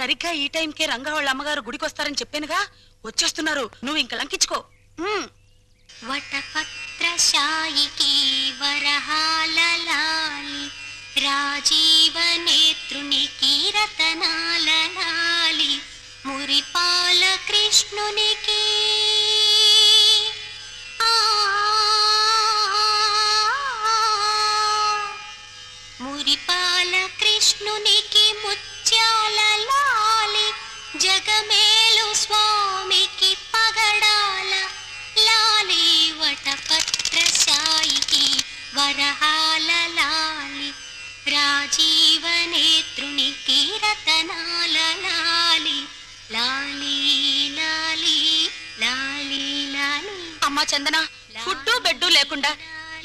సరిగ్గా ఈ టైంకే రంగా వాళ్ళ అమ్మగారు గుడికి వస్తారని చెప్పానుగా, వచ్చేస్తున్నారు. నువ్వు ఇంక లంకించుకో. వటపత్రశాయికి వరహాలలాలి రాజీవ నేత్రునికి రతనాలలాలి మురిపాల కృష్ణునికి మురిపాల కృష్ణునికి ముత్యాల లాలి జగమేలు స్వామికి పగడాల లాలి వటపత్రశాయికి వరహాల లాలి రాజీవ నేత్రునికి రతనాల లాలి లాలి లాలి లాలి లాలి. అమ్మా చందన, ఫుడ్డు బెడ్డు లేకుండా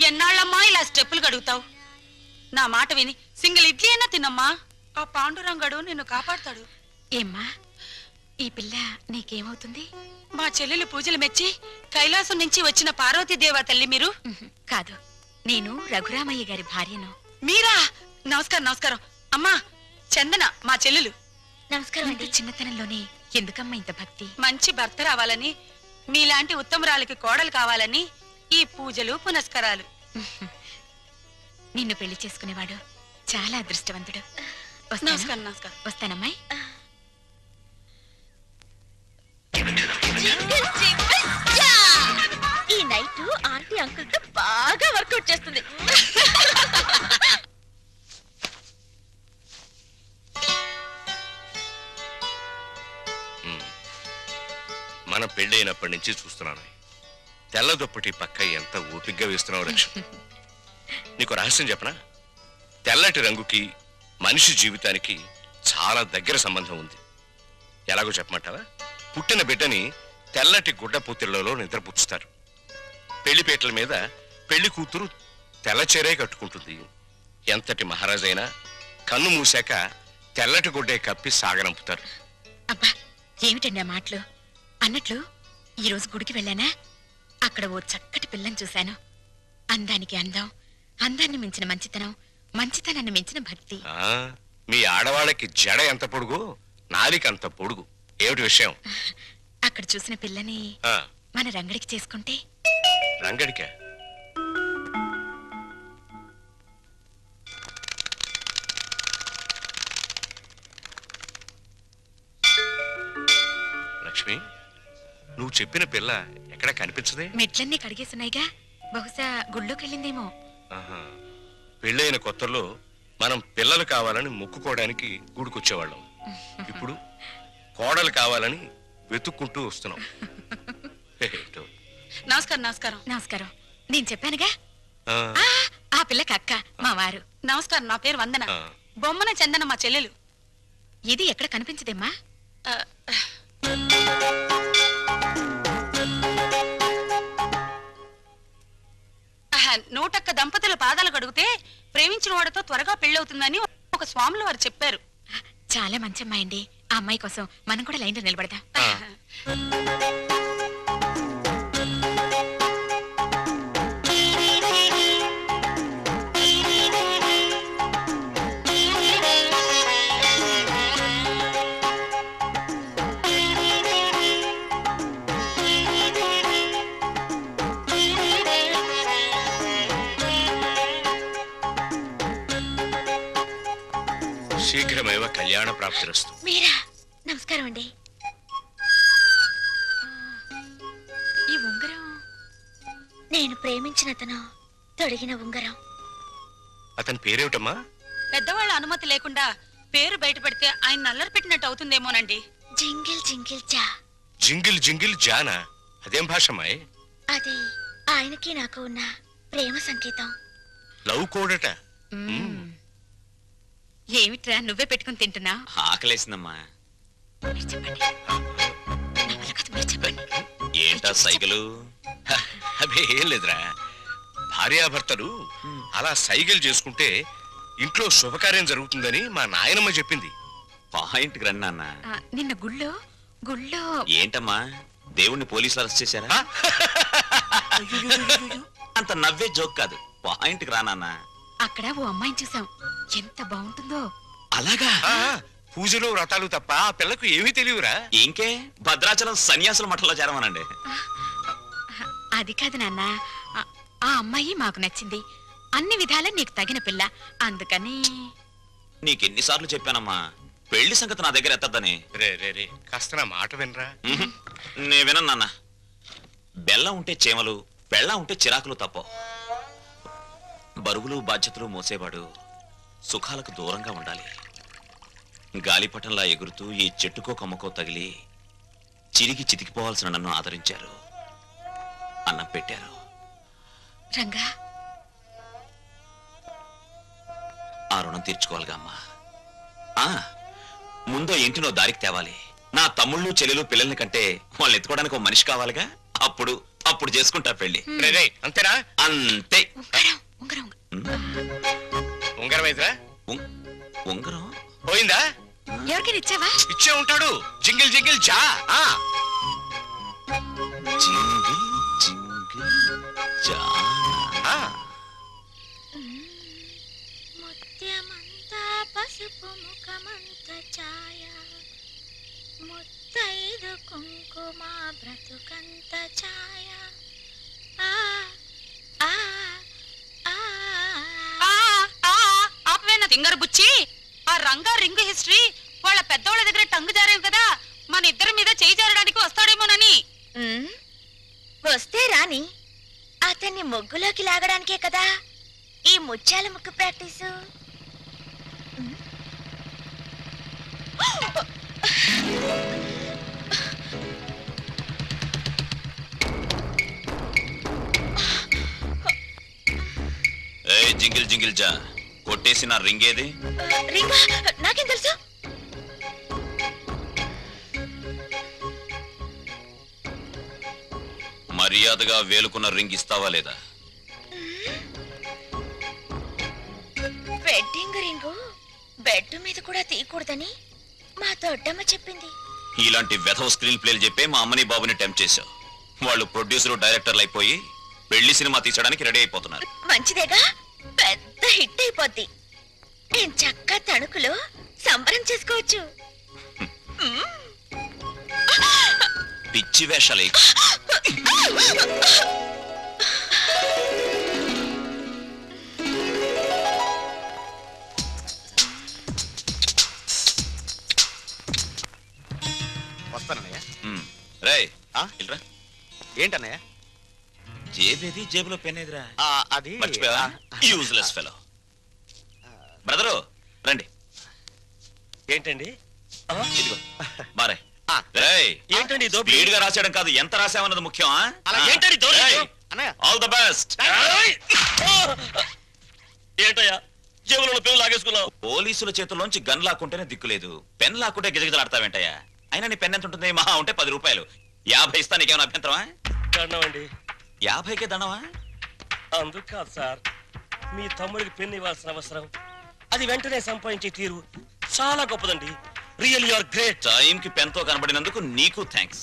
ఎన్నాళ్ళమ్మా ఇలా స్టెప్పులు గడుగుతావు? నా మాట విని సింగిల్ ఇడ్లీ అయినా తినమ్మా. ఆ పాండురంగడు నిన్ను కాపాడతాడు. ఏమ్మా, ఈ పిల్ల నీకేమవుతుంది? మా చెల్లెలు పూజలు మెచ్చి కైలాసం నుంచి వచ్చిన పార్వతీదేవా తల్లి మీరు? కాదు, నేను రఘురామయ్య గారి భార్యను. మీరా? నమస్కారం నమస్కారం. అమ్మా చందన మా చెల్లెలు. నమస్కారం. ఇంత చిన్నతనంలోనే ఎందుకమ్మా ఇంత భక్తి? మంచి భర్త రావాలని, మీలాంటి ఉత్తమరాలకి కోడలు కావాలని ఈ పూజలు పునస్కారాలు. నిన్ను పెళ్లి చేసుకునేవాడు చాలా అదృష్టవంతుడు. నమస్కారం నమస్కారం. వస్తానమ్మాయి. ఈ నైట్ ఆంటీ అంకుల్ తో బాగా వర్కౌట్ చేస్తుంది. మన పెళ్ళైనప్పటి నుంచి చూస్తున్నాను. తెల్ల దుప్పటి పక్క ఎంత ఓపిగ్గా వేస్తున్నావు లక్ష్మి. నీకు రహస్యం చెప్పనా? తెల్లటి రంగుకి మనిషి జీవితానికి చాలా దగ్గర సంబంధం ఉంది. ఎలాగో చెప్పమంటావా? పుట్టిన బిడ్డని తెల్లటి గుడ్డ పూతిళ్లలో నిద్రపుచ్చుతారు. పెళ్లిపేటల మీద పెళ్లి కూతురు తెల్లచీరే కట్టుకుంటుంది. ఎంతటి మహారాజైనా కన్ను మూసాక తెల్లటి గుడ్డే కప్పి సాగనంపుతారు. అబ్బా, ఏమిటండి ఆ మాటలు? అన్నట్లు ఈరోజు గుడికి వెళ్ళానా, అక్కడ ఓ చక్కటి పిల్లని చూశాను. అందానికి అందం, అందాన్ని మించిన మంచితనం, మంచితనాన్ని మించిన భక్తి. మీ ఆడవాళ్ళకి జడ ఎంత పొడుగు, నాలిక అంత పొడుగు. ఏమిటి విషయం? అక్కడ చూసిన పిల్లని మన రంగడికి చేసుకుంటే. రంగడిక? లక్ష్మి, నువ్వు చెప్పిన పిల్ల ఎక్కడ కనిపించదే? మెట్లన్నీ కడిగేస్తున్నాయిగా, బహుశా గుళ్ళోకి వెళ్ళిందేమో. పెళ్ళైన కొత్తలో మనం పిల్లలు కావాలని మొక్కుకోవడానికి గుడికొచ్చేవాళ్ళం. ఇప్పుడు కోడలు కావాలని వెతుక్కుంటూ వస్తున్నాం. నమస్కారం నమస్కారం. నమస్కారం. నేను చెప్పానుగా, ఆ పిల్లకి అక్క, మా వారు. నమస్కారం. నా పేరు వందన. బొమ్మన చందన మా చెల్లెలు. ఇది ఎక్కడ కనిపించదేమ్మా? నూటొక్క దంపతుల పాదాలు కడిగితే ప్రేమించిన వాడితో త్వరగా పెళ్ళవుతుందని ఒక స్వాములు వారు చెప్పారు. చాలా మంచి అమ్మాయి అండి. ఆ అమ్మాయి కోసం మనం కూడా లైన్లో నిలబడదాం. శీఘ్రమేవ కళ్యాణ ప్రాప్తిరస్తు. మీరా? నమస్కారం అండి. ఈ ఉంగరం నేను ప్రేమించిన అతను తొడిగిన ఉంగరం. అతని పేరేమిటమ్మా? పెద్దవాళ్ళ అనుమతి లేకుండా పేరు బయట పెడితే ఆయన నల్లరి పెట్టినట్టు అవుతుందేమోనండి. జింగిల్ జింగిల్ జా. జింగిల్ జింగిల్ జానా? అదేం భాషమాయ్? అది ఆయనకి నాకు ఉన్న ప్రేమ సంకేతం. లవ్ కోడట. ఏమిట్రా నువ్వే పెట్టుకుని తింటున్నా? ఆకలేసిందమ్మా. చెప్పండి. ఏంటా సైకిలు? అదే ఏం లేదురా, భార్యాభర్తలు అలా సైకిల్ చేసుకుంటే ఇంట్లో శుభకార్యం జరుగుతుందని మా నాయనమ్మ చెప్పింది. పాయింట్కి రండి నాన్న. నిన్న గుళ్ళో ఏంటమ్మా, దేవుణ్ణి పోలీసులు అరెస్ట్ చేశారా? అంత నవ్వే జోక్ కాదు, పాయింట్కి రా నాన్న. అక్కడ ఓ అమ్మాయిని చూసాం, ఎంత బాగుంటుందో. అలాగా? పూజలు వ్రతాలు తప్ప ఆ పిల్లకు ఏమీ తెలియరా? ఇంకే భద్రాచలం సన్యాసుల మఠంలో చేరమనండి. అది కాదు నాన్న, ఆ అమ్మాయి మాకు నచ్చింది. అన్ని విధాలా నీకు తగిన పిల్ల, అందుకని. నీకెన్నిసార్లు చెప్పానమ్మా పెళ్లి సంగతి నా దగ్గర ఎత్తద్దని. రే రే రే కాస్త నా మాట వినరా. నే వినను నాన్న. బెల్లం ఉంటే చేమలు, బెల్లం ఉంటే చిరాకులు తప్ప. బరువులు బాధ్యతలు మోసేవాడు సుఖాలకు దూరంగా ఉండాలి. గాలిపటంలా ఎగురుతూ ఈ చెట్టుకో కొమ్మకో తగిలి చిరిగి చితికిపోవాల్సిన నన్ను ఆదరించారు, అన్నం పెట్టారు. రంగా, ఆ రుణం తీర్చుకోవాలిగా అమ్మా. ముందో ఇంటినో దారికి తేవాలి. నా తమ్ముళ్ళు చెల్లెలు పిల్లల్ని కంటే వాళ్ళు ఎత్తుకోవడానికి ఒక మనిషి కావాలిగా. అప్పుడు చేసుకుంటా పెళ్లి. రే రే అంతేనా? అంతే. ఉంగరం ఉంగరం అయితేరా? ఉంగరం పోయిందా? ఎవరికైనా ఇచ్చావా? ఇచ్చే ఉంటాడు. జింగిల్ జింగిల్ జా. జింగిల్ జింగిల్ జానా. ముత్యమంతా పసుపు ముఖమంత ఛాయ, ముత్తైదు కుంకుమ బ్రతుకంత ఛాయ. ఆ ఆ ఆ ఆపవేనా తింగర బుచ్చి? ఆ రంగా రింగు హిస్టరీ వాళ్ళ పెద్దోళ్ళ దగ్గర టంగు జారేవు కదా, మన ఇద్దరి మీద చేయి జారడానికి వస్తాడేమోనని. వస్తే రాని, అతన్ని ముగ్గులోకి లాగడానికే కదా ఈ ముత్యాల ముగ్గు ప్రాక్టీసు. జింగిల్ జింగిల్ జా కొట్టేసి నా రింగ్ ఏది? రింగా నాకేం తెలుసు? మర్యాదగా వేలుకున్న రింగ్ ఇస్తావా లేదా? వెడ్డింగ్ రింగు బెడ్ మీద కూడా తీయకూడదని మా దొడ్డమ్మ చెప్పింది. ఇలాంటి వెధవ స్క్రీన్ ప్లేలు చెప్పే మా అమ్మని బాబుని టెంప్ట్ చేశావు. వాళ్ళు ప్రొడ్యూసర్ డైరెక్టర్లు అయిపోయి పెళ్లి సినిమా తీసడానికి రెడీ అయిపోతున్నారు. మంచిదేగా, పెద్ద హిట్ అయిపోద్ది. నేను చక్క తణుకులో సంబరం చేసుకోవచ్చు. పిచ్చి వేషాలు వస్తానన్నయ్య. రే ఏంటన్నయ్య? జేబేది, జేబులో పెన్ ఏదిరా? అది మర్చిపోయావా? Useless fellow. బ్రదరు రండి. ఏంటండి? ఇదిగో మారే. ఏంటండి స్పీడ్ గా రాసేయడం కాదు, ఎంత రాసామన్నది ముఖ్యం. All the best. ఏంటయ్యా జేబులో పెన్ లాగేసుకున్నావు? పోలీసుల చేతుల్లోంచి గన్ లాక్కుంటేనే దిక్కులేదు, పెన్ లాక్కుంటే గిజగిజలాడతావేంటయ్యా? అయినా నీ పెన్ ఎంత ఉంటుంది? మహా ఉంటే 10 రూపాయలు. 50 ఇస్తా, నీకేమైనా అభ్యంతరమా? దండమండి. 50కే దండమా? అందుకు కాదు సార్, మీ తమ్ముడికి పెన్ ఇవ్వాల్సిన అవసరం, అది వెంటనే సంపాదించే తీరు చాలా గొప్పదండి. Real you are great. టైంకి పెన్ తో కనబడినందుకు నీకు థ్యాంక్స్.